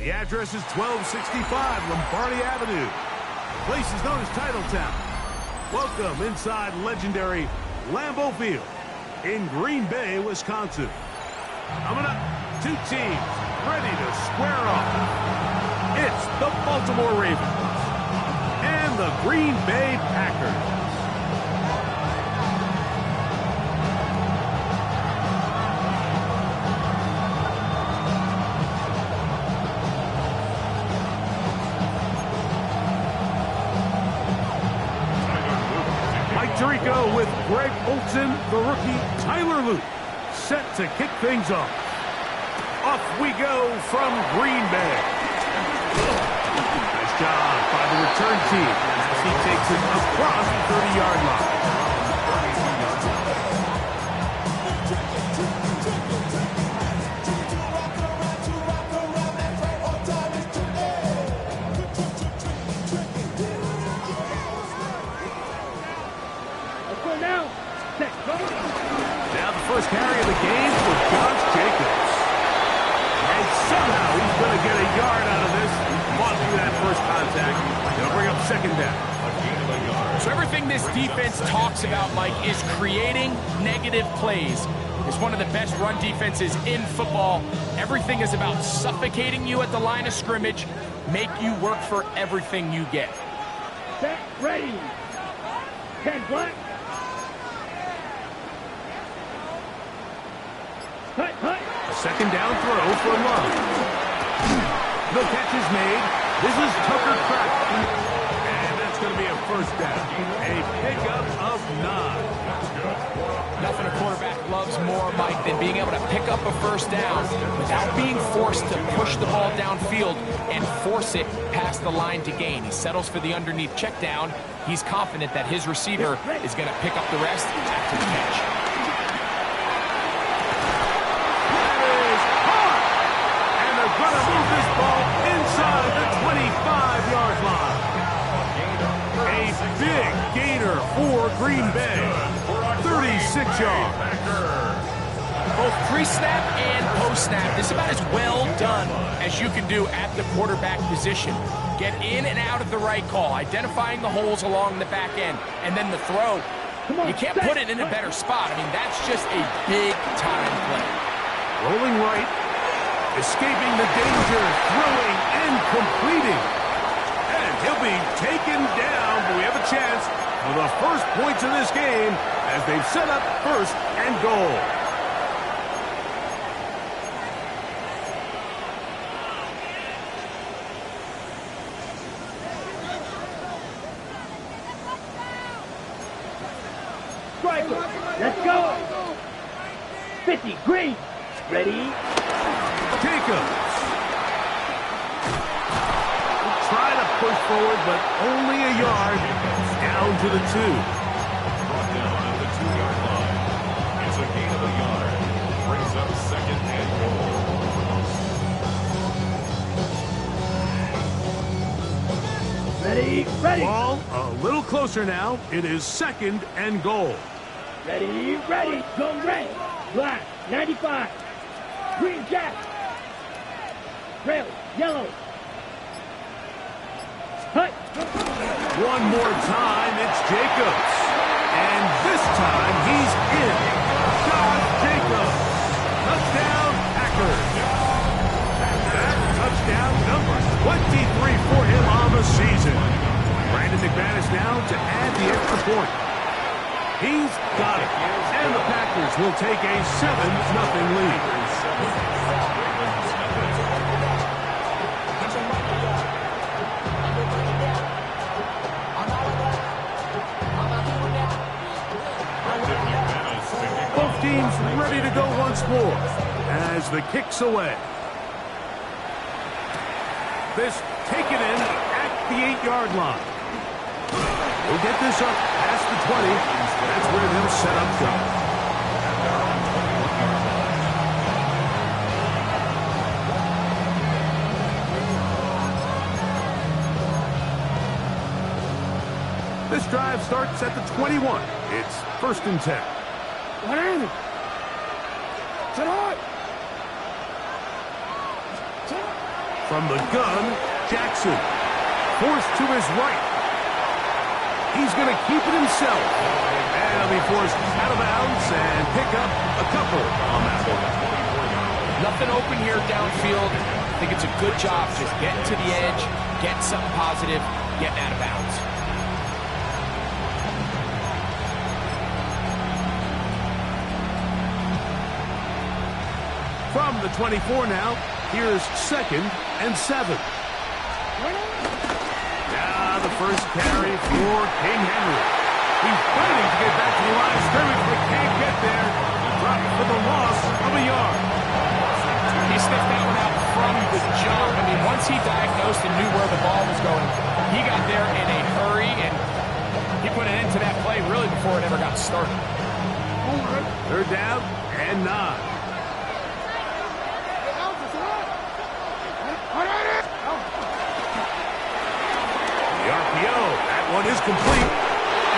The address is 1265 Lombardi Avenue. The place is known as Titletown. Welcome inside legendary Lambeau Field in Green Bay, Wisconsin. Coming up, two teams ready to square off. It's the Baltimore Ravens and the Green Bay Packers. Tirico with Greg Olsen, the rookie Tyler Luke, set to kick things off. Off we go from Green Bay. Nice job by the return team as he takes it across the 30-yard line. Now the first carry of the game for Josh Jacobs. And somehow he's going to get a yard out of this. Fought through that first contact. Going to bring up second down. So everything this defense talks about, Mike, is creating negative plays. It's one of the best run defenses in football. Everything is about suffocating you at the line of scrimmage, make you work for everything you get. Set, ready. 10 black. A second down throw for Love. The catch is made. This is Tucker Kraft. And that's going to be a first down. A pickup of 9. Nothing a quarterback loves more, Mike, than being able to pick up a first down without being forced to push the ball downfield and force it past the line to gain. He settles for the underneath check down. He's confident that his receiver is going to pick up the rest after the catch. Going to move this ball inside the 25-yard line. A big gainer for Green Bay. 36 yards. Both pre-snap and post-snap, this is about as well done as you can do at the quarterback position. Get in and out of the right call, identifying the holes along the back end, and then the throw. You can't put it in a better spot. I mean, that's just a big-time play. Rolling right. Escaping the danger, throwing and completing. And he'll be taken down, but we have a chance for the first points of this game as they've set up first and goal. Striker, let's go. 50, green, ready. Jacobs. Try to push forward, but only a yard. Down to the 2. Brought down at the 2-yard line. It's a gain of a yard. Brings up second and goal. Ready, ready. Ball a little closer now. It is second and goal. Ready, ready. Go red. Black, 95. Green jack. Trail, yellow. Hut. One more time, it's Jacobs. And this time, he's in. Josh Jacobs. Touchdown, Packers. That touchdown number 23 for him on the season. Brandon McManus now to add the extra point. He's got it. And the Packers will take a 7-0 lead. Both teams ready to go once more as the kick's away. This taken in at the 8-yard line. We'll get this up past the 20. That's where they'll set up shop. This drive starts at the 21. It's 1st and 10. From the gun, Jackson. Forced to his right. He's going to keep it himself. And he'll be forced out of bounds and pick up a couple on that one. Nothing open here downfield. I think it's a good job just getting to the edge, getting something positive, getting out of bounds. From the 24 now, here's 2nd and 7. Now the first carry for King Henry. He's fighting to get back to the line of scrimmage, but can't get there. Dropped for the loss of a yard. He sniffed that one out from the jump. I mean, once he diagnosed and knew where the ball was going, he got there in a hurry, and he put an end to that play really before it ever got started. 3rd down and 9. The RPO, that one is complete.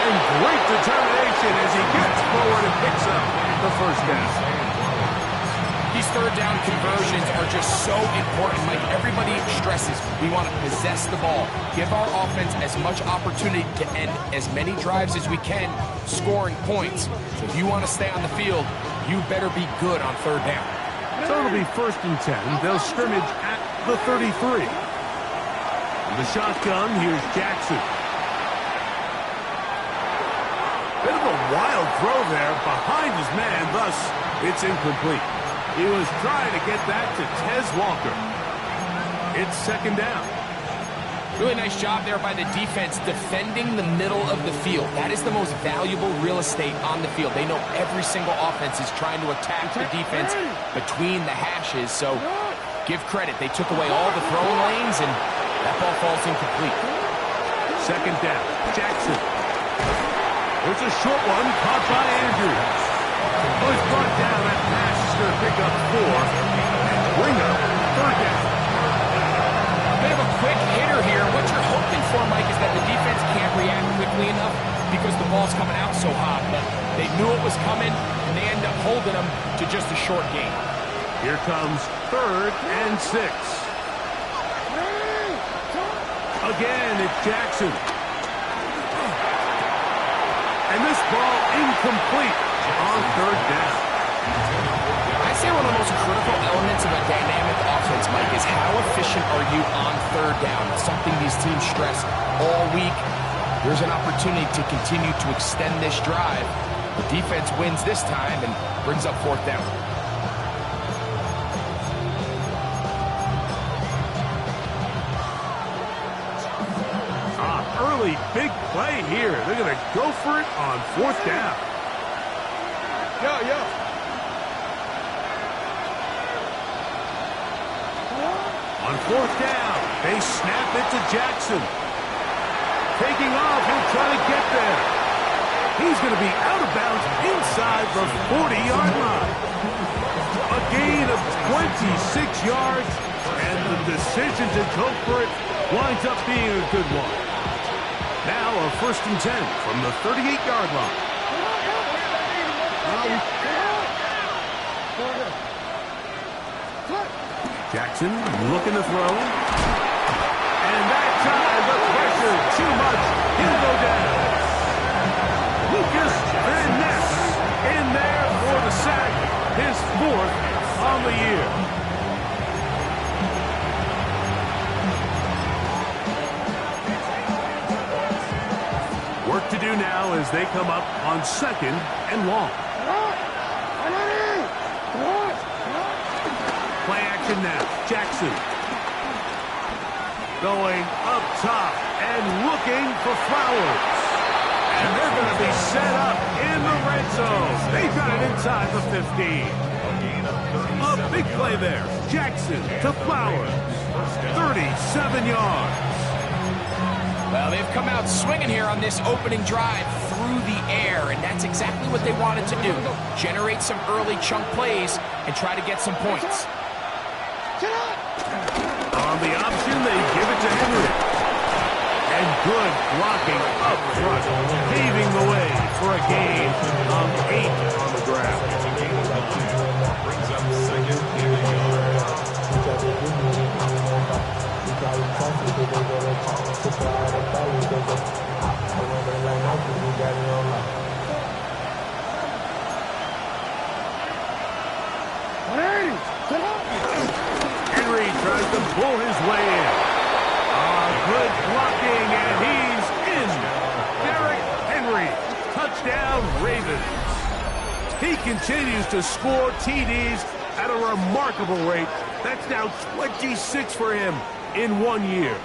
And great determination as he gets forward and picks up the first down. These 3rd down conversions are just so important. Like everybody stresses, we want to possess the ball. Give our offense as much opportunity to end as many drives as we can, scoring points. So if you want to stay on the field, you better be good on 3rd down. So it'll be 1st and 10. They'll scrimmage at the 33. In the shotgun, here's Jackson. Bit of a wild throw there behind his man, thus it's incomplete. He was trying to get that to Tez Walker. It's 2nd down. Really nice job there by the defense defending the middle of the field. That is the most valuable real estate on the field. They know every single offense is trying to attack the defense between the hashes, so give credit. They took away all the throwing lanes, and that ball falls incomplete. 2nd down, Jackson. There's a short one caught by Andrews. Oh, he's brought down. That pass is going to pick up 4 and bring up 3rd down. Bit of a quick hitter here. What you're hoping for, Mike, is that the defense can't react quickly enough because the ball's coming out so hot. But they knew it was coming, and they end up holding them to just a short gain. Here comes 3rd and 6. Again, it's Jackson. And this ball incomplete on 3rd down. I say one of the most critical elements of a dynamic offense, Mike, is how efficient are you on 3rd down? It's something these teams stress all week. There's an opportunity to continue to extend this drive. The defense wins this time and brings up 4th down. Early big play here. They're going to go for it on 4th down. On 4th down, they snap it to Jackson. Taking off, he'll try to get there. He's going to be out of bounds inside the 40-yard line. A gain of 26 yards, and the decision to go for it winds up being a good one. Now a 1st and 10 from the 38-yard line. Jackson looking to throw. And that time the pressure too much. He'll go down. Lucas Van Ness in there for the sack. His 4th on the year. Work to do now as they come up on 2nd and long. Play action now. Jackson. Going up top and looking for Flowers. And they're going to be set up in the red zone. They've got it inside the 15. A big play there. Jackson to Flowers. 37 yards. Well, they've come out swinging here on this opening drive through the air, and that's exactly what they wanted to do. Generate some early chunk plays and try to get some points. On the option, they give it to Henry. And good blocking up front, paving the way for a gain of 8 on the ground. Brings up 2nd and a yard. Henry tries to pull his way in. Good blocking, and he's in. Derrick Henry, touchdown Ravens. He continues to score TDs at a remarkable rate. That's now 26 for him in 1 year.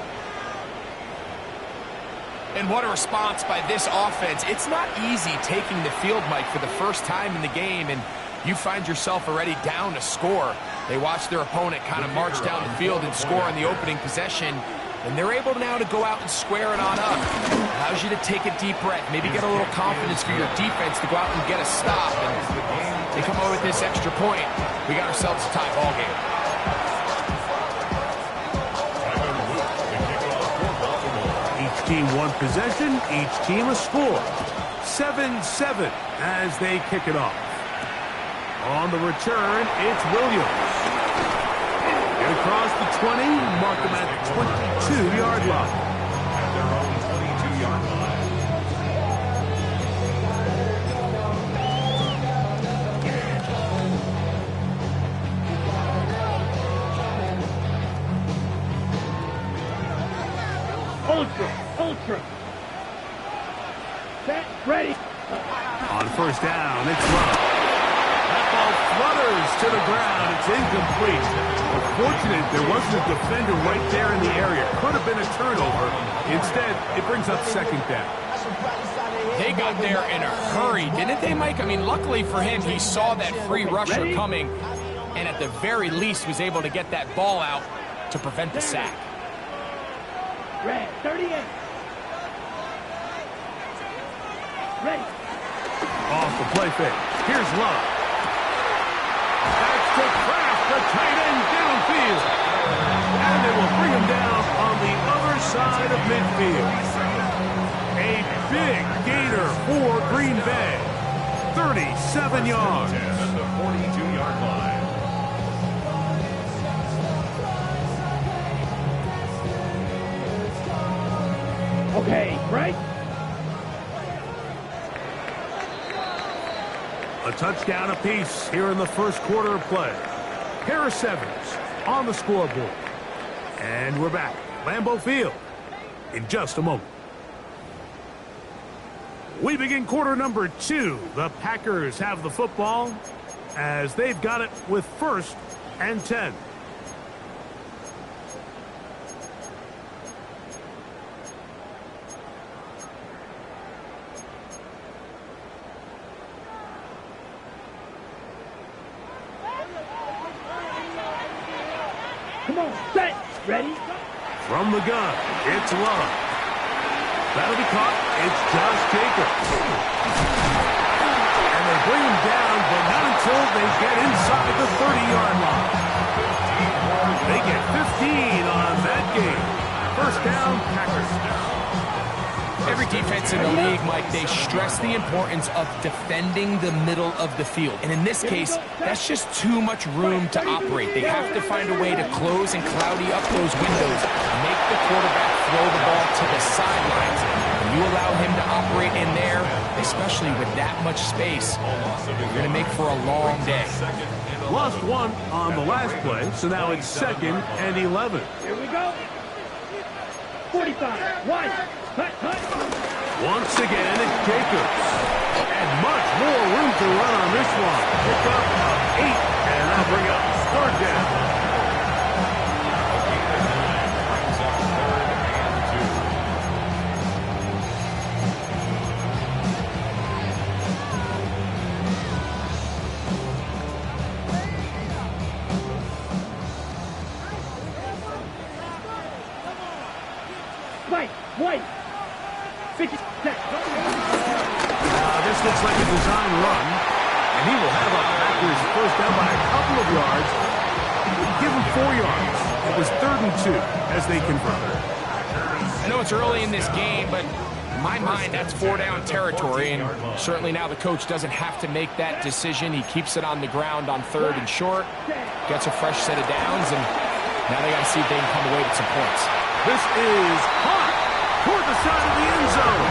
And what a response by this offense. It's not easy taking the field, Mike, for the first time in the game, and you find yourself already down to score. They watch their opponent kind of march down the field and score on the opening possession, and they're able now to go out and square it on up. Allows you to take a deep breath, maybe get a little confidence for your defense to go out and get a stop. And they come over with this extra point. We got ourselves a tie ball game. Each team one possession, each team a score. 7-7 as they kick it off. On the return, it's Williams. Get across the 20, mark them at the 22-yard line. At their own 22-yard line. Ultra. Set, ready. On first down, it's Love. That ball flutters to the ground. It's incomplete. Fortunate there wasn't a defender right there in the area. Could have been a turnover. Instead, it brings up second down. They got there in a hurry, didn't they, Mike? I mean, luckily for him, he saw that free rusher coming, and at the very least was able to get that ball out to prevent the sack. Red, 38. Ready. Off the play fake. Here's Love. That's to Kraft, the tight end downfield. And they will bring him down on the other side of midfield. A big gainer for Green Bay. 37 yards. At the 42-yard line. Okay, right? A touchdown apiece here in the first quarter of play. Harris Evans on the scoreboard. And we're back. Lambeau Field in just a moment. We begin quarter number 2. The Packers have the football as they've got it with 1st and 10. Come on, set, ready. From the gun, it's Love. That'll be caught. It's Josh Jacobs. And they bring him down, but not until they get inside the 30-yard line. They get 15 on that game. First down, Packers. Every defense in the league, Mike, they stress the importance of defending the middle of the field. And in this case, that's just too much room to operate. They have to find a way to close and cloudy up those windows, make the quarterback throw the ball to the sidelines. When you allow him to operate in there, especially with that much space, you're going to make for a long day. Lost one on the last play, so now it's 2nd and 11. Here we go. 45, wide. Hut. Once again, it's Jacobs. And much more room to run on this one. Pick up 8, and that'll bring up 3rd down. Brings up 3rd White. 50 set. This looks like a design run, and he will have a Packers first down by a couple of yards. Give him 4 yards. It was 3rd and 2 as they convert. I know it's early in this game, but in my mind, that's 4-down territory, and certainly now the coach doesn't have to make that decision. He keeps it on the ground on 3rd and short, gets a fresh set of downs, and now they got to see if they can come away with some points. This is hot toward the side of the end zone.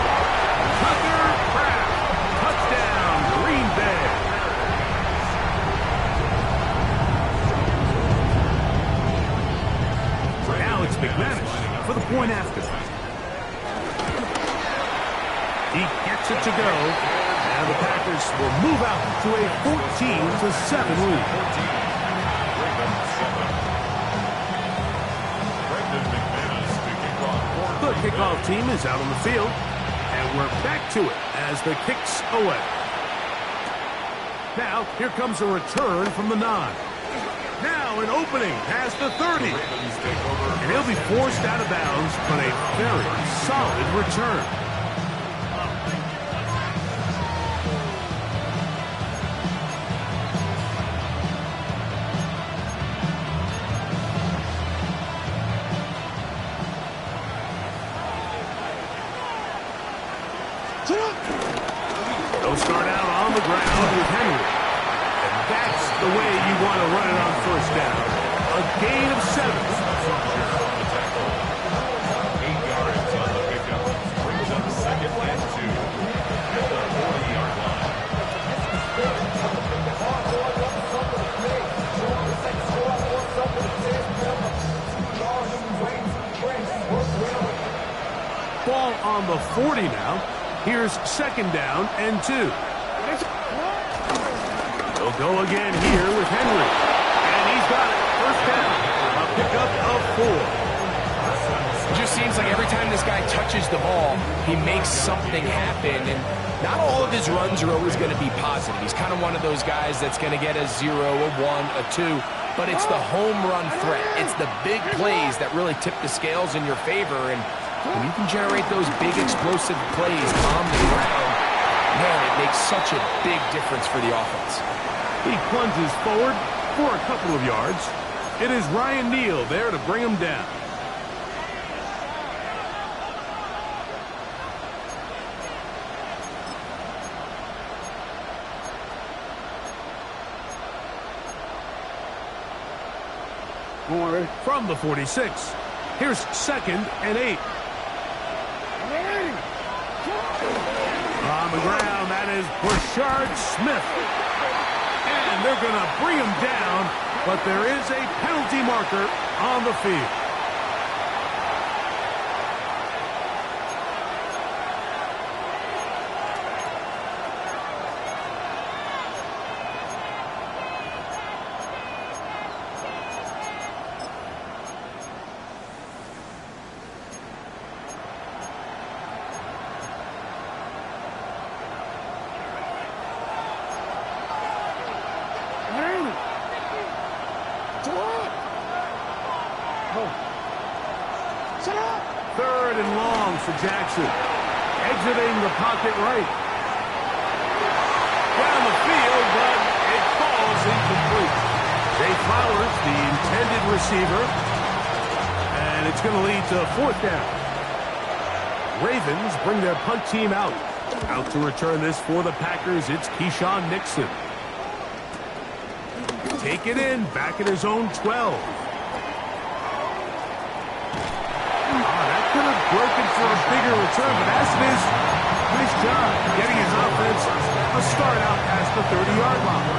Tucker Kraft, touchdown, Green Bay. It's McManus for the point after. He gets it to go. And the Packers will move out to a 14-7 lead. The kickoff team is out on the field. And we're back to it as the kick's away. Now, here comes a return from the 9. Now an opening past the 30. And he'll be forced out of bounds, but a very solid return. They'll start out on the ground with Henry. And that's the way you want to run it on first down. A gain of 7. 8 yards on the pickup. Brings up 2nd and 2 at the 40-yard line. Ball on the 40 now. Here's 2nd down and 2. They'll go again here with Henry. And he's got it. First down. A pickup of 4. It just seems like every time this guy touches the ball, he makes something happen. And not all of his runs are always going to be positive. He's kind of one of those guys that's going to get a 0, a 1, a 2. But it's the home run threat. It's the big plays that really tip the scales in your favor. And when you can generate those big explosive plays on the ground, man, it makes such a big difference for the offense. He plunges forward for a couple of yards. It is Ryan Neal there to bring him down. From the 46, here's 2nd and 8. On the ground, that is Brashard Smith. And they're going to bring him down, but there is a penalty marker on the field. Third and long for Jackson. Exiting the pocket right. Down the field, but it falls incomplete. Jay Flowers, the intended receiver. And it's going to lead to 4th down. Ravens bring their punt team out. Out to return this for the Packers, it's Keyshawn Nixon. Take it in, back at his own 12. Could have broken for a bigger return, but as it is, nice job getting his offense a start out past the 30-yard line.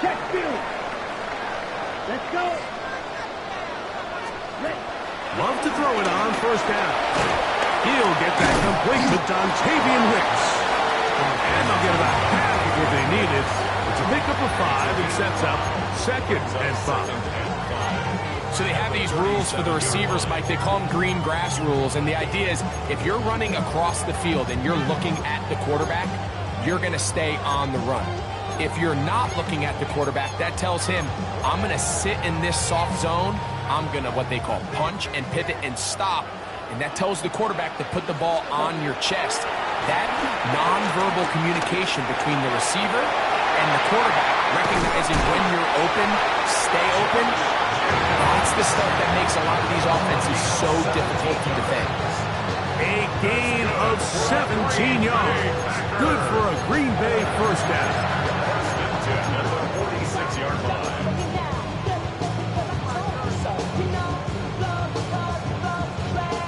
Check field. Let's go. Love to throw it on first down. He'll get that complete to Dontavian Wicks. And they'll get about half of what they needed. It's a pickup of 5 and sets up 2nd and 5. So they have these rules for the receivers, Mike. They call them green grass rules. And the idea is if you're running across the field and you're looking at the quarterback, you're going to stay on the run. If you're not looking at the quarterback, that tells him, I'm going to sit in this soft zone. I'm going to what they call punch and pivot and stop. And that tells the quarterback to put the ball on your chest. That nonverbal communication between the receiver and the quarterback, recognizing when you're open, stay open, that's the stuff that makes a lot of these offenses so difficult to defend. A gain of 17 yards. Good for a Green Bay first down. 46-yard line.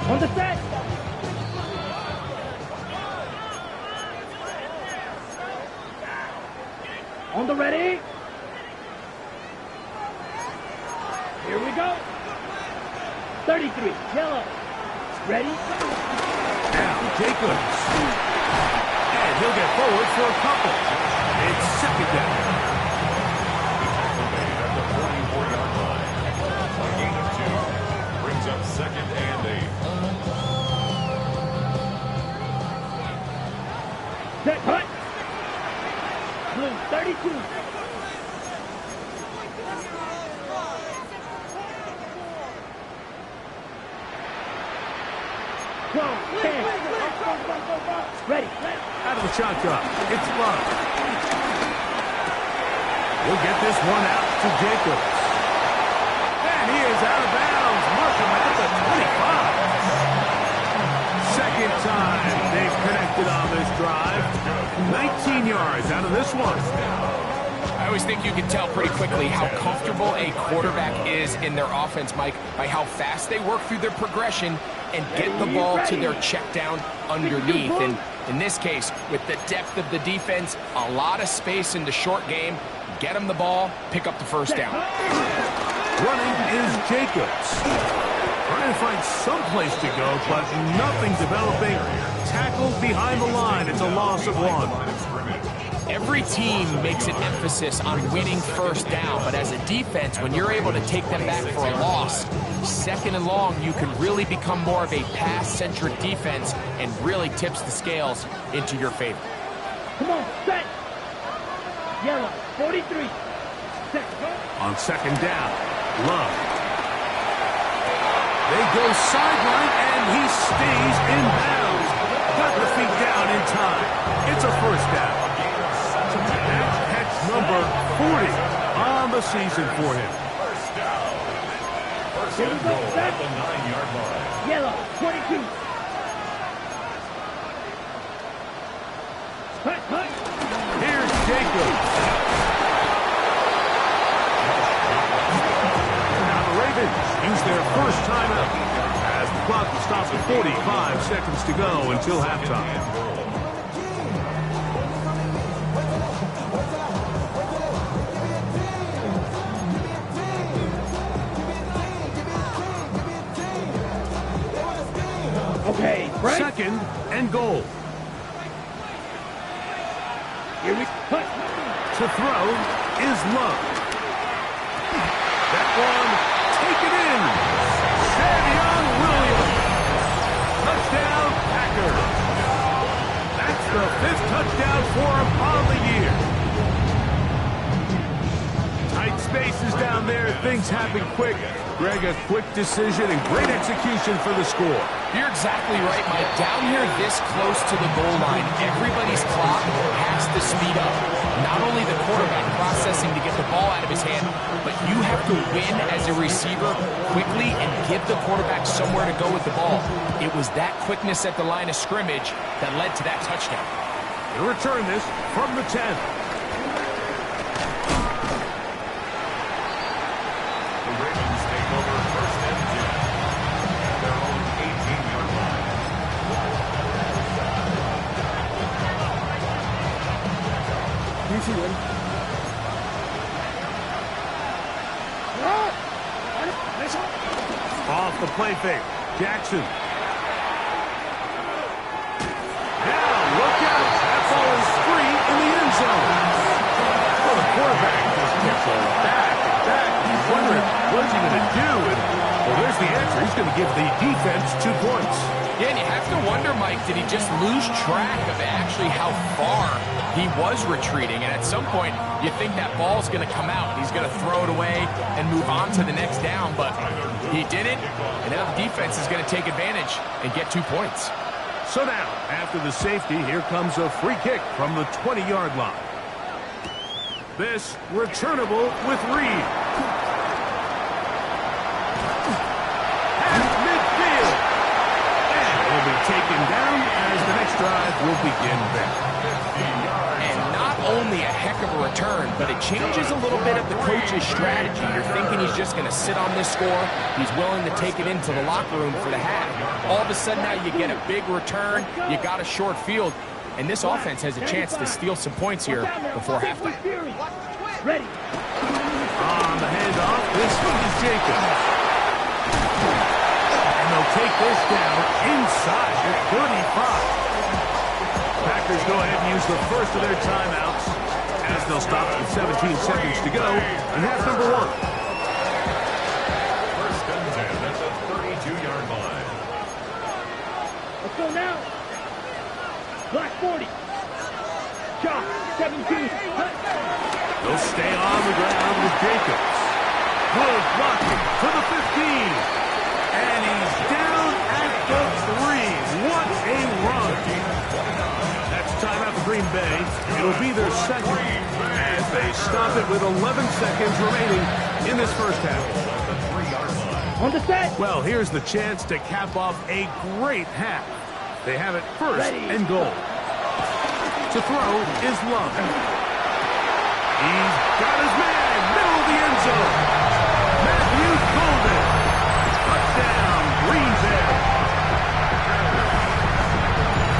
On the set. On the ready. Here we go. 33, yellow. Ready? Now Jacobs. And he'll get forward for a couple. It's second down. At the 44-yard line. A gain of 2. Brings up 2nd and 8. Set, cut. Blue, 32. Ready. Out of the shotgun. It's Love. He'll get this one out to Jacobs. And he is out of bounds. Mark him at the 25. Second time they've connected on this drive. 19 yards out of this one. I always think you can tell pretty quickly how comfortable a quarterback is in their offense, Mike, by how fast they work through their progression and get the ball to their check down underneath. And in this case, with the depth of the defense, a lot of space in the short game, get them the ball, pick up the first down. Running is Jacobs. Trying to find some place to go, but nothing developing. Tackled behind the line. It's a loss of 1. Every team makes an emphasis on winning first down, but as a defense, when you're able to take them back for a loss, second and long, you can really become more of a pass-centric defense and really tips the scales into your favor. Come on, set. Yellow, 43. Set, go. On second down, Love. They go sideline, and he stays in bounds. Got the feet down in time. It's a first down. That's catch number 40 on the season for him. First down. First and goal at the 9-yard line. Yellow, 22. Cut, cut. Here's Jacobs. Now the Ravens use their first timeout as the clock stops at 45 seconds to go until halftime. Okay, right. Second and goal. Here we cut. To throw is Love. That one, take it in. Savion Williams. Touchdown, Packers. That's the 5th touchdown for him on the year. Tight spaces down there. Things happen quick. Greg, a quick decision and great execution for the score. You're exactly right, Mike. Down here this close to the goal line, everybody's clock has to speed up. Not only the quarterback processing to get the ball out of his hand, but you have to win as a receiver quickly and give the quarterback somewhere to go with the ball. It was that quickness at the line of scrimmage that led to that touchdown. To return this from the 10. The Ravens take over first and 10. At their own 18-yard line. Off the play fake. Jackson. Now, look out. That ball is free in the end zone. Well, the quarterback just kept going back and back. He's wondering, what's he going to do? And, well, there's the answer. He's going to give the defense 2 points. Yeah, and you have to wonder, Mike, did he just lose track of actually how far he was retreating? And at some point, you think that ball's going to come out. He's going to throw it away and move on to the next down, but he didn't. And now the defense is going to take advantage and get 2 points. So now, after the safety, here comes a free kick from the 20-yard line. This returnable with Reed. At midfield. And will be taken down as the next drive will begin there. And not only certainly a heck of a return, but it changes a little bit of the coach's strategy. You're thinking he's just going to sit on this score. He's willing to take it into the locker room for the half. All of a sudden now you get a big return. You got a short field. And this offense has a chance to steal some points here before halftime. Ready. On the handoff, this is Jacobs. And they'll take this down inside the 35. Packers go ahead and use the first of their timeouts as they'll stop with 17 seconds to go in half number 1. First and 10 at the 32-yard line. Let's go now. Black 40. Chop, 17. They'll stay on the ground with Jacobs. Good blocking to the 15. And he's down at the 3. What a run. That's timeout for Green Bay. It'll be their second as they stop it with 11 seconds remaining in this first half. On the set. Well, here's the chance to cap off a great half. They have it first and goal. To throw is Love. He's got his man, middle of the end zone. Matthew Golden. Touchdown, Green Bay.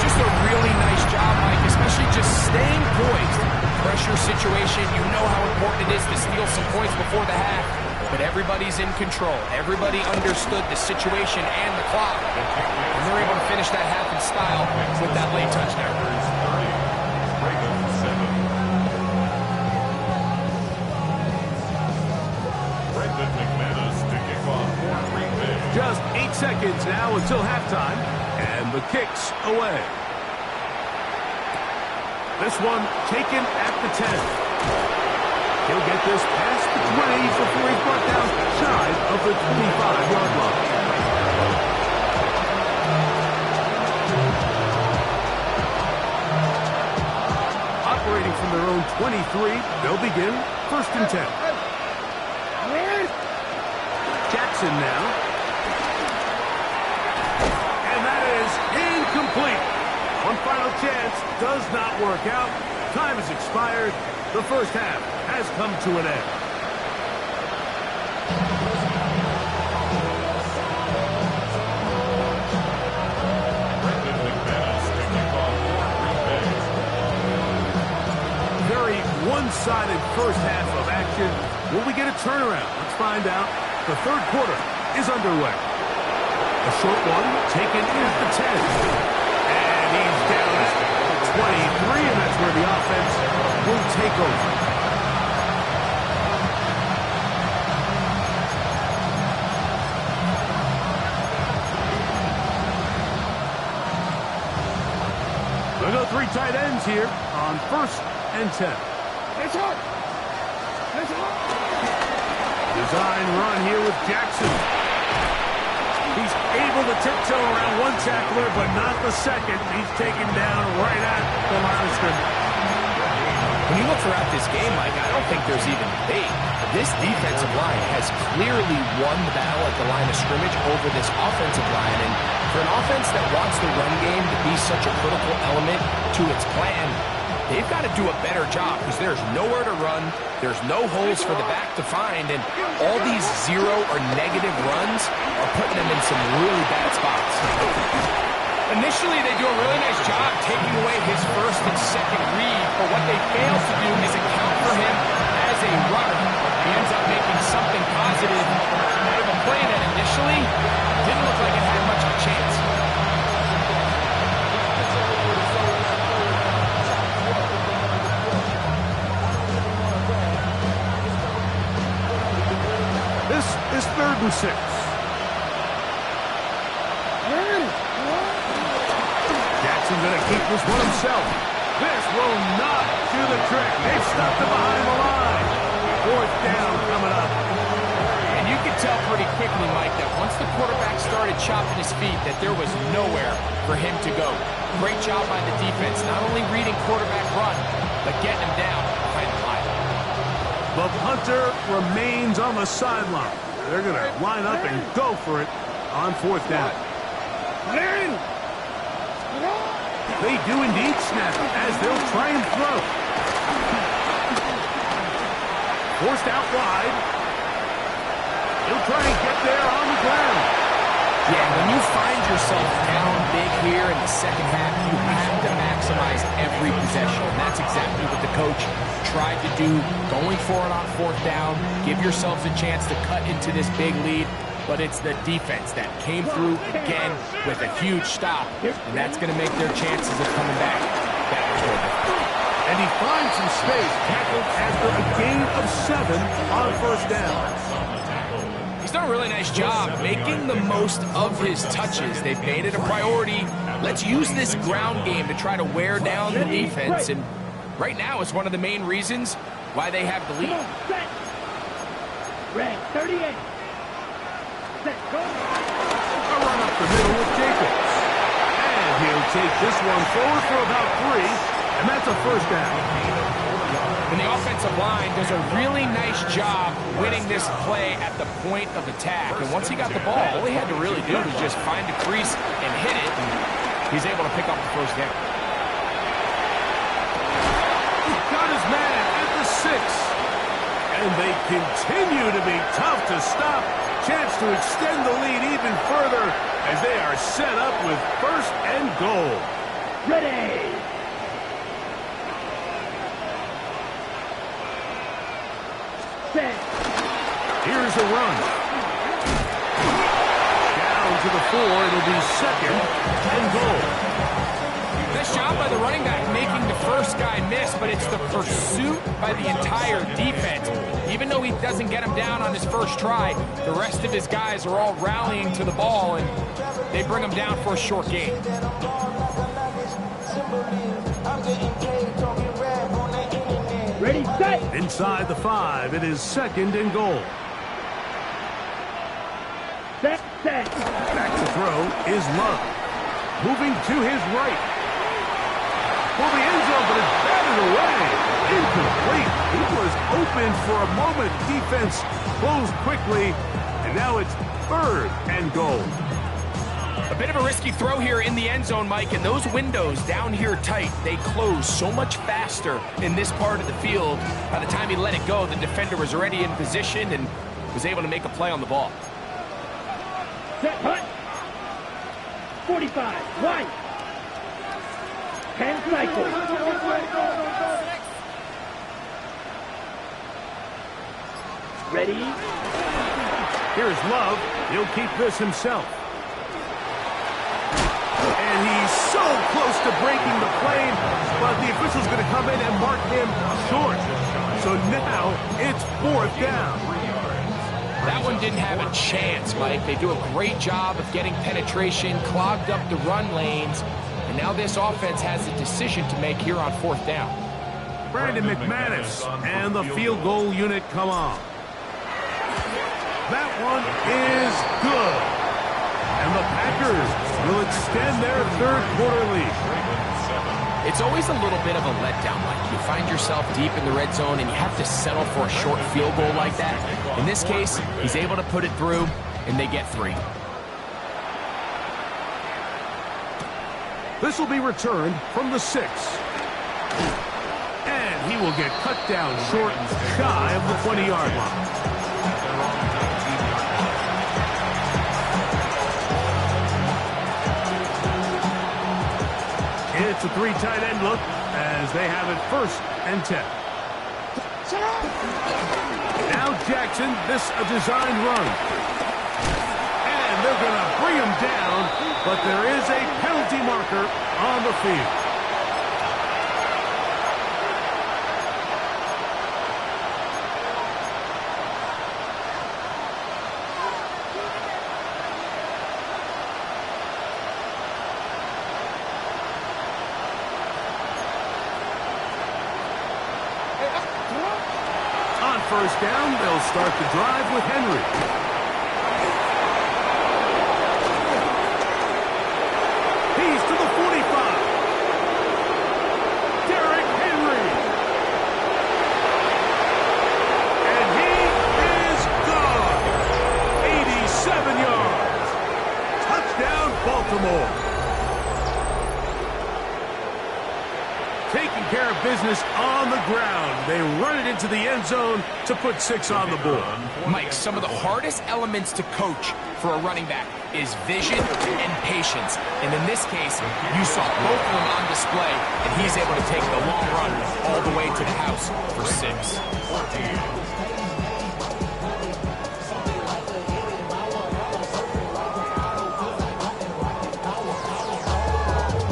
Just a really nice job, Mike, especially just staying poised. Pressure situation, you know how important it is to steal some points before the half, but everybody's in control. Everybody understood the situation and the clock, and they're able to finish that half in style with that late touchdown. Just 8 seconds now until halftime, and the kick's away. This one taken at the 10. He'll get this past the 20 before he's brought down shy of the 25-yard line. Operating from their own 23, they'll begin first and 10. Jackson now. Incomplete. One final chance does not work out. Time has expired. The first half has come to an end. Very one-sided first half of action. Will we get a turnaround? Let's find out. The third quarter is underway. A short one taken at the 10. And he's down at 23, and that's where the offense will take over. They'll go 3 tight ends here on first and 10. Nice hard. Nice hard. Design run here with Jackson. He's able to tiptoe around one tackler, but not the second. He's taken down right at the line of scrimmage. When you look throughout this game, Mike, I don't think there's even debate. This defensive line has clearly won the battle at the line of scrimmage over this offensive line. And for an offense that wants the run game to be such a critical element to its plan, they've got to do a better job because there's nowhere to run. There's no holes for the back to find, and all these zero or negative runs are putting them in some really bad spots. Initially, they do a really nice job taking away his first and second read, but what they fail to do is account for him as a runner. He ends up making something positive out of a play that initially didn't look like it had much of a chance. This is 3rd and 6. Jackson's going to keep this one himself. This will not do the trick. They've stopped it behind the line. 4th down coming up. And you could tell pretty quickly, Mike, that once the quarterback started chopping his feet, that there was nowhere for him to go. Great job by the defense, not only reading quarterback run, but getting him down behind the line. The punter remains on the sideline. They're going to line up and go for it on 4th down. They do indeed snap it as they'll try and throw. Forced out wide. He'll try and get there on the ground. Yeah, when you find yourself down big here in the second half, you have to maximize every possession. And that's exactly what the coach tried to do, going for it on fourth down. Give yourselves a chance to cut into this big lead. But it's the defense that came through again with a huge stop. And that's going to make their chances of coming back that much more difficult. And he finds some space, tackled after a gain of 7 on first down. He's done a really nice job making the most of his touches. They've made it a priority. Let's use this ground game to try to wear down the defense. And right now, it's one of the main reasons why they have the lead. Red 38. Set, go. A run up the middle with Jacobs. And he'll take this one forward for about 3, and that's a first down. And the offensive line does a really nice job winning this play at the point of attack. And once he got the ball, all he had to really do was just find a crease and hit it. And he's able to pick up the first down. Got his man at the 6. And they continue to be tough to stop. Chance to extend the lead even further as they are set up with first and goal. Ready. Set. Here's a run. Down to the 4. It'll be second and goal. Nice job by the running back making the first guy miss, but it's the pursuit by the entire defense. Even though he doesn't get him down on his first try, the rest of his guys are all rallying to the ball, and they bring him down for a short gain. Ready, set. Inside the 5, it is second and goal. Set, set. Back to throw is Love. Moving to his right. For the end zone, but it's batted away. Incomplete. He was open for a moment. Defense closed quickly, and now it's third and goal. A bit of a risky throw here in the end zone, Mike, and those windows down here tight, they close so much faster in this part of the field. By the time he let it go, the defender was already in position and was able to make a play on the ball. Set, punt. 45, wide. 10 cycles. Ready? Here's Love. He'll keep this himself. And he's so close to breaking the plane, but the official's going to come in and mark him short. So now it's fourth down. That one didn't have a chance, Mike. They do a great job of getting penetration, clogged up the run lanes, and now this offense has a decision to make here on fourth down. Brandon McManus and the field goal unit come on. That one is good. And the Packers will extend their third quarter lead. It's always a little bit of a letdown, Mike. You find yourself deep in the red zone and you have to settle for a short field goal like that. In this case, he's able to put it through, and they get 3. This will be returned from the 6. And he will get cut down short, shy of the 20-yard line. It's a 3 tight end look as they have it first and 10. Now Jackson, this a designed run. And they're going to bring him down, but there is a penalty marker on the field. First down, they'll start the drive with Henry. He's to the 45. Derrick Henry. And he is gone. 87 yards. Touchdown, Baltimore. Taking care of business this on the ground. They run it into the end zone to put 6 on the board. Mike, some of the hardest elements to coach for a running back is vision and patience. And in this case, you saw both of them on display, and he's able to take the long run all the way to the house for 6.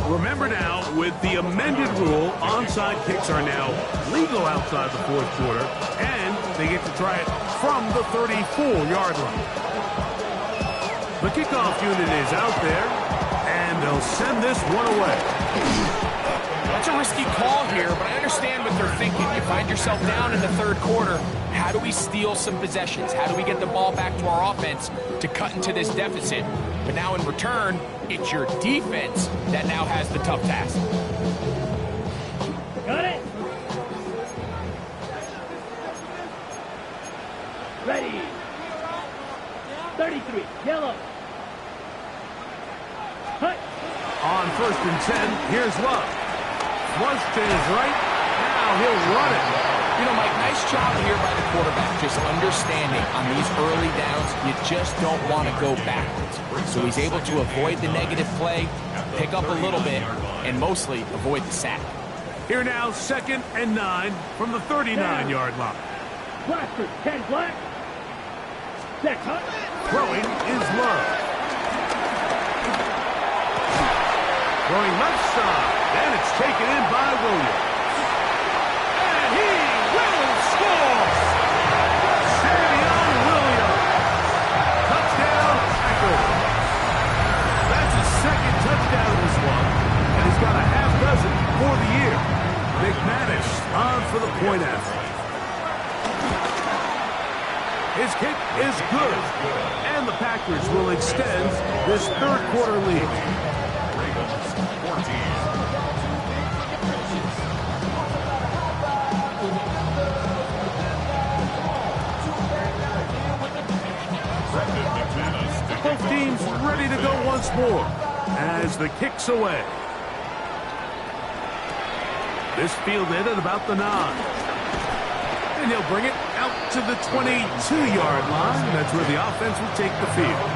Remember now, with the amended rule, onside kicks are now legal outside the fourth quarter, and they get to try it from the 34-yard line. The kickoff unit is out there, and they'll send this one away. That's a risky call here, but I understand what they're thinking. You find yourself down in the third quarter. How do we steal some possessions? How do we get the ball back to our offense to cut into this deficit? But now in return, it's your defense that now has the tough task. Got it. Ready. 33, yellow. Hut. On 1st and 10, here's Love. Flush to his right. Now he'll run it. You know, Mike, nice job here by the quarterback, just understanding on these early downs, you just don't want to go backwards. So he's able to avoid the negative play, pick up a little bit, and mostly avoid the sack. Here now, 2nd and 9 from the 39-yard line. Blaster, 10 black. Set, Hut. Throwing is Love. Throwing left side, and it's taken in by Williams. And he will score! Savion Williams. Touchdown, Packers. That's his 2nd touchdown this one, and he's got a half dozen for the year. McManus on for the point after. His kick is good, and the Packers will extend this third quarter lead. Ravens 14. Both teams ready to go once more as the kick's away. This fielded at about the 9. And he'll bring it out to the 22-yard line. That's where the offense will take the field.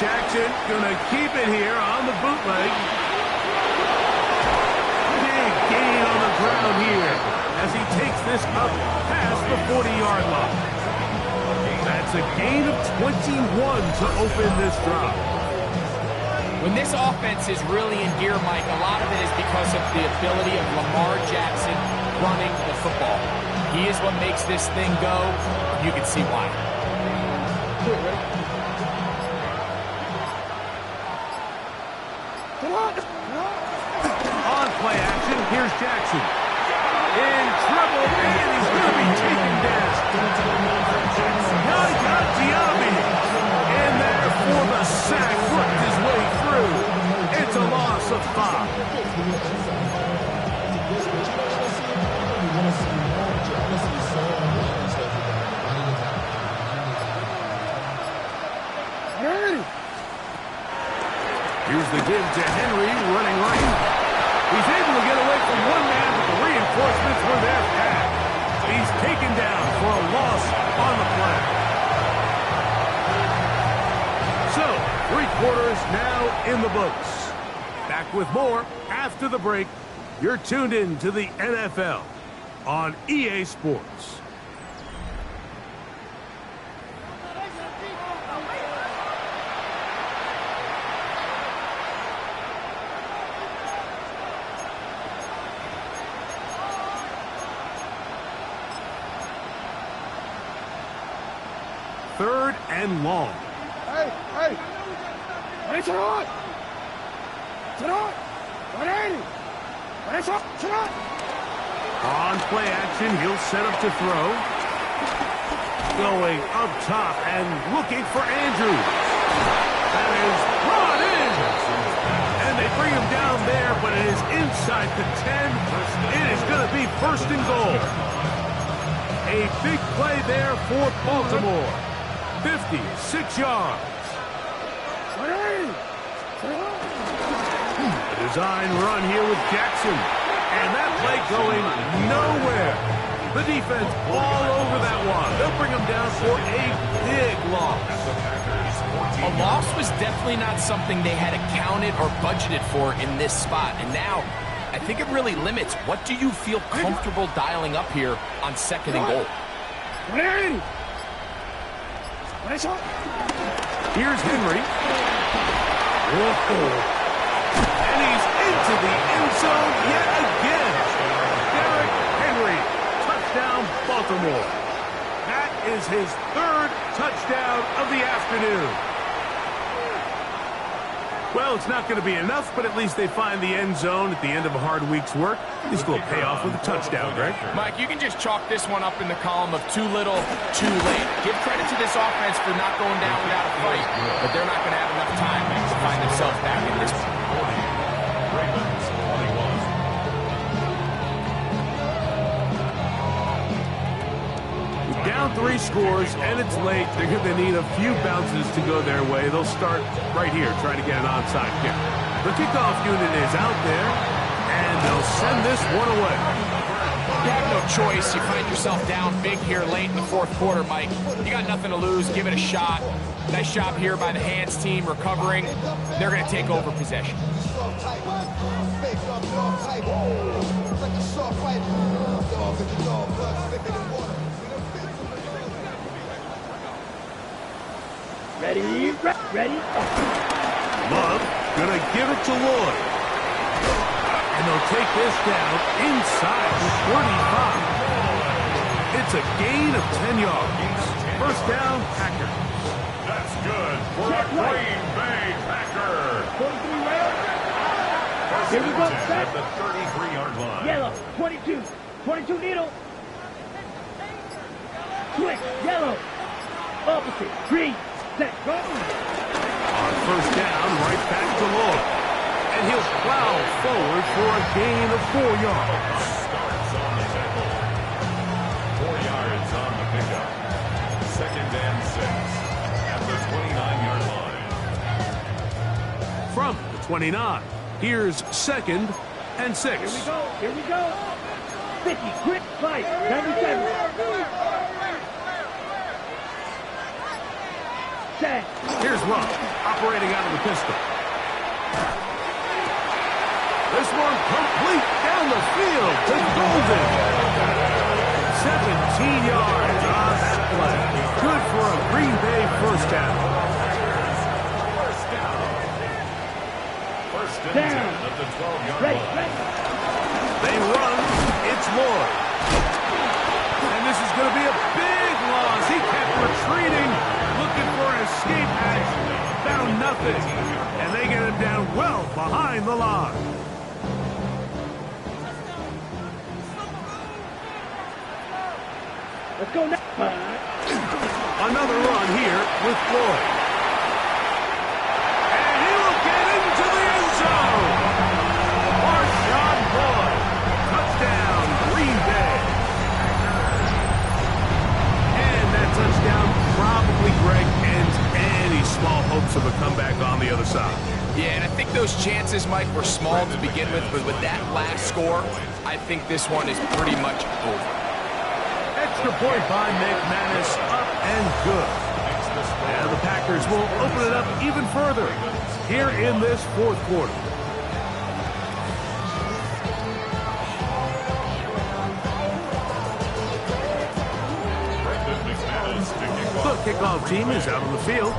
Jackson gonna keep it here on the bootleg. Big gain on the ground here as he takes this up past the 40-yard line. That's a gain of 21 to open this drive. When this offense is really in gear, Mike, a lot of it is because of the ability of Lamar Jackson running the football. He is what makes this thing go. You can see why. On play action, here's Jackson. In trouble, and he's going to be taken down. Yaya Diaby in there for the sack, worked his way through. It's a loss of 5. Here's the give to Henry, running right. He's able to get away from one man, but the reinforcements were there fast. He's taken down for a loss on the play. So, 3 quarters now in the books. Back with more after the break. You're tuned in to the NFL on EA Sports. Third and long. Hey! Ready, turn on! Turn on! Ready! Ready, turn on! On play action, he'll set up to throw. Going up top and looking for Andrews. That is brought in. And they bring him down there, but it is inside the 10. It is going to be first and goal. A big play there for Baltimore. 56 yards. A design run here with Jackson. And that play going nowhere. The defense all over that one. They'll bring him down for a big loss. A loss was definitely not something they had accounted or budgeted for in this spot. And now, I think it really limits what do you feel comfortable dialing up here on second and goal. Here's Henry. Whoa. And he's into the end zone yet again. Derrick Henry, touchdown Baltimore. That is his third touchdown of the afternoon. Well, it's not going to be enough, but at least they find the end zone at the end of a hard week's work. This will pay off with a touchdown, Greg. Mike, you can just chalk this one up in the column of too little, too late. Give credit to this offense for not going down without a fight, but they're not going to have enough time to find themselves back in this one. Ravens 21. Down 3 scores, and it's late. They're going to need a few bounces to go their way. They'll start right here, trying to get an onside kick. The kickoff unit is out there, and they'll send this one away. You have no choice. You find yourself down big here late in the fourth quarter, Mike. You got nothing to lose. Give it a shot. Nice job here by the Hands team recovering. They're going to take over possession. Ready? Ready? Love gonna give it to Lloyd. And they'll take this down inside the 35. It's a gain of 10 yards. First down, Packers. That's good for a Green Bay Packer. 43 right. First Here we go, and 10 set. at the 33-yard line. Yellow. 22. 22 needle. Quick. Yellow. Opposite. Green. Set. Go. On first down, right back to Lloyd. And he'll plow forward for a gain of 4 yards. Starts on the tackle. 4 yards on the pickup. Second and 6 at the 29-yard line. From the 29, here's second and 6. Here we go. Here we go. 50. Quick. Fight. 97. Set. Here's Ruff, operating out of the pistol. This one complete down the field to Golden. 17 yards on that play. Good for a Green Bay first down. First and 10 Down. at the 12-yard Ready. line. Ready. They run. It's Lloyd. And this is going to be a big loss. He kept retreating, looking for an escape hatch. Found nothing. And they get him down well behind the line. Let's go now. Another run here with Lloyd. And he will get into the end zone. Marshawn Lloyd. Touchdown, Green Bay. And that touchdown probably, Greg, ends any small hopes of a comeback on the other side. Yeah, and I think those chances, Mike, were small to begin with, but with that last score, I think this one is pretty much over. Extra point by McManus, up and good. And the Packers will open it up even further here in this fourth quarter. The kickoff team is out on the field,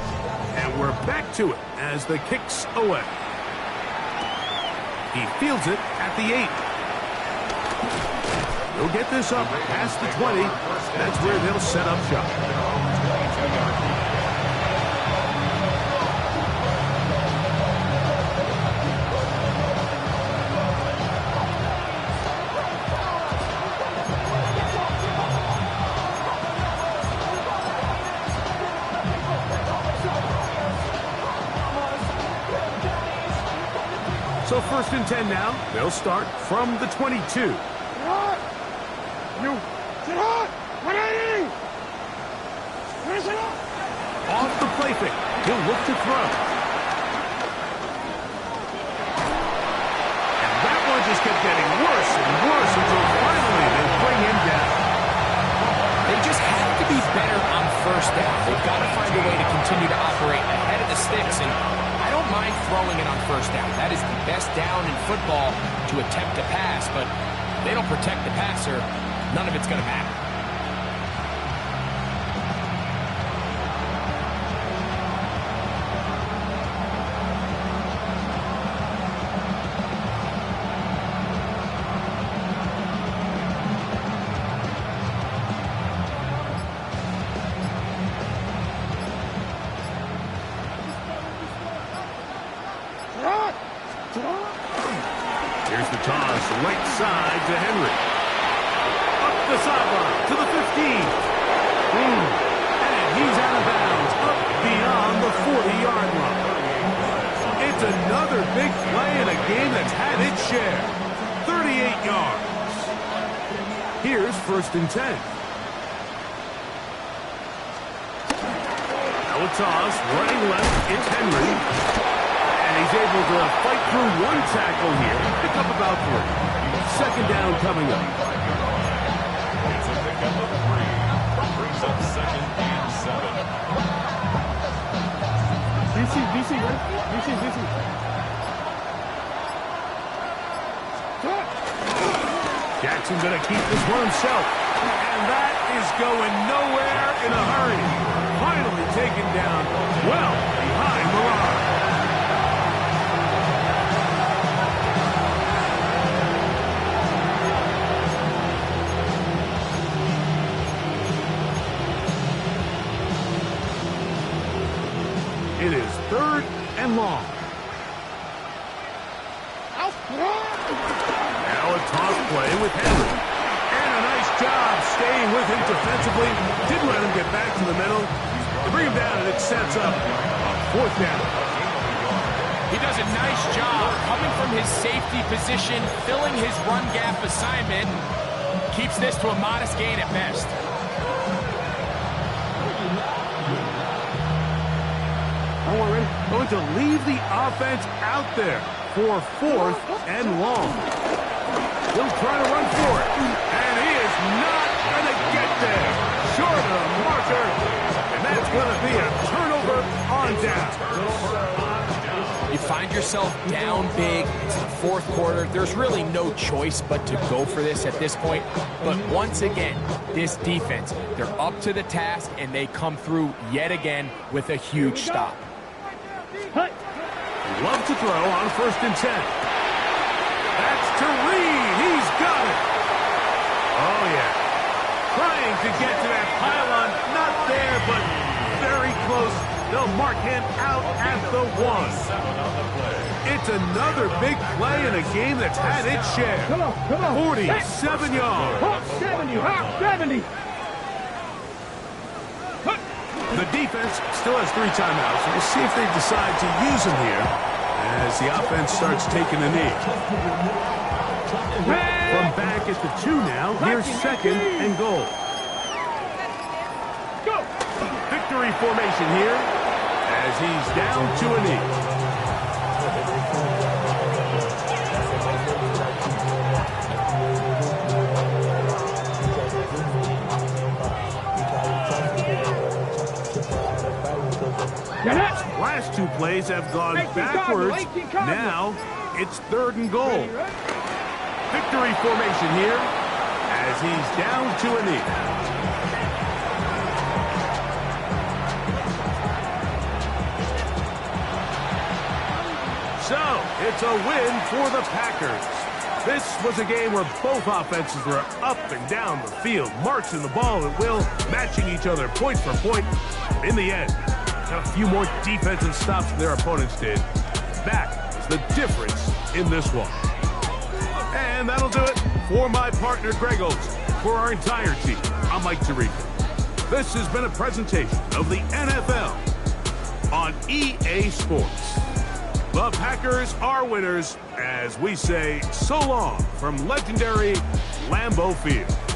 and we're back to it as the kick's away. He fields it at the 8. He'll get this up past the 20. That's where they'll set up shop. So 1st and 10 now. They'll start from the 22. Off the play fake. He'll look to throw. And that one just kept getting worse and worse until finally they bring him down. They just have to be better on 1st down. They've got to find a way to continue to operate ahead of the sticks, and I don't mind throwing it on 1st down. That is the best down in football to attempt to pass, but if they don't protect the passer, none of it's going to matter. Here's the toss, right side to Henry. Up the sideline to the 15. And he's out of bounds, up beyond the 40-yard line. It's another big play in a game that's had its share. 38 yards. Here's 1st and 10. Now a toss, running left, it's Henry. And he's able to fight through one tackle here, pick up about 3. 2nd down coming up. It's a pickup of 3. Brings up 2nd and 7. DC, right? DC. Jackson going to keep this one himself. And that is going nowhere in a hurry. Finally taken down well behind the line. It is 3rd and long. Now a toss play with Henry. And a nice job staying with him defensively. Didn't let him get back to the middle. They bring him down, and it sets up a 4th down. He does a nice job coming from his safety position, filling his run gap assignment. Keeps this to a modest gain at best. Going to leave the offense out there for 4th and long. He'll try to run for it. And he is not going to get there. Short of the marker. And that's going to be a turnover on down. You find yourself down big. It's the 4th quarter. There's really no choice but to go for this at this point. But once again, this defense, they're up to the task, and they come through yet again with a huge stop. Love to throw on 1st and 10. That's to Reed. He's got it. Oh, yeah. Trying to get to that pylon. Not there, but very close. They'll mark him out at the 1. It's another big play in a game that's had its share. Come on. 47 yards. 70. The defense still has 3 timeouts. We'll see if they decide to use them here as the offense starts taking a knee. From back at the 2 now, here's 2nd and goal. Victory formation here as he's down to a knee. Last 2 plays have gone backwards. Now it's 3rd and goal. Victory formation here as he's down to a knee. So it's a win for the Packers. This was a game where both offenses were up and down the field, marching the ball at will, matching each other point for point. In the end, a few more defensive stops than their opponents did. That is the difference in this one. And that'll do it for my partner, Greg Olsen. For our entire team, I'm Mike Tirico. This has been a presentation of the NFL on EA Sports. The Packers are winners as we say so long from legendary Lambeau Field.